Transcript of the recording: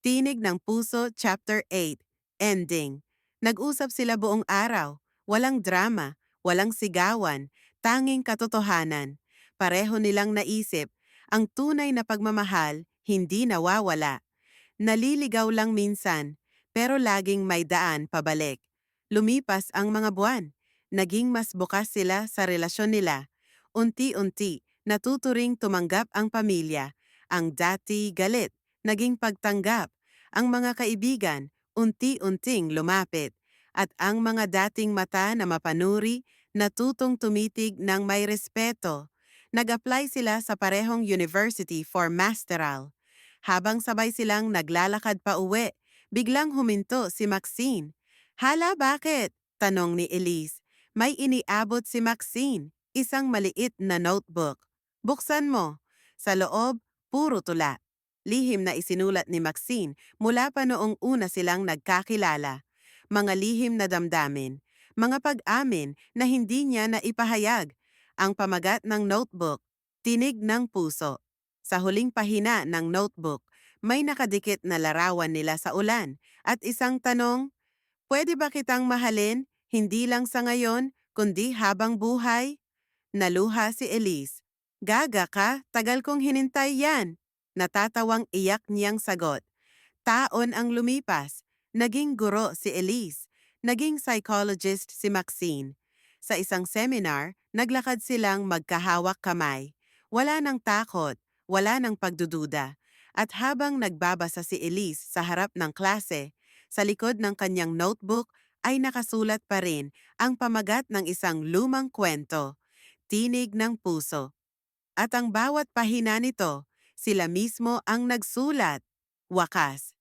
Tinig ng Puso, Chapter 8, Ending. Nag-usap sila buong araw. Walang drama, walang sigawan, tanging katotohanan. Pareho nilang naisip, ang tunay na pagmamahal hindi nawawala. Naliligaw lang minsan, pero laging may daan pabalik. Lumipas ang mga buwan. Naging mas bukas sila sa relasyon nila. Unti-unti, natuturing tumanggap ang pamilya. Ang dati galit, naging pagtanggap. Ang mga kaibigan, unti-unting lumapit. At ang mga dating mata na mapanuri, natutong tumitig ng may respeto. Nag-apply sila sa parehong university for masteral. Habang sabay silang naglalakad pa uwi, biglang huminto si Maxine. Hala, bakit? Tanong ni Elise. May iniabot si Maxine, isang maliit na notebook. Buksan mo. Sa loob, puro tula. Lihim na isinulat ni Maxine mula pa noong una silang nagkakilala. Mga lihim na damdamin, mga pag-amin na hindi niya naipahayag. Ang pamagat ng notebook, Tinig ng Puso. Sa huling pahina ng notebook, may nakadikit na larawan nila sa ulan at isang tanong, "Pwede ba kitang mahalin, hindi lang sa ngayon, kundi habang buhay?" Naluha si Elise. "Gaga ka, tagal kong hinintay yan." Natatawang iyak niyang sagot. Taon ang lumipas. Naging guro si Elise. Naging psychologist si Maxine. Sa isang seminar, naglakad silang magkahawak kamay. Wala nang takot, wala nang pagdududa. At habang nagbabasa si Elise sa harap ng klase, sa likod ng kanyang notebook ay nakasulat pa rin ang pamagat ng isang lumang kwento, Tinig ng Puso. At ang bawat pahina nito, sila mismo ang nagsulat. Wakas,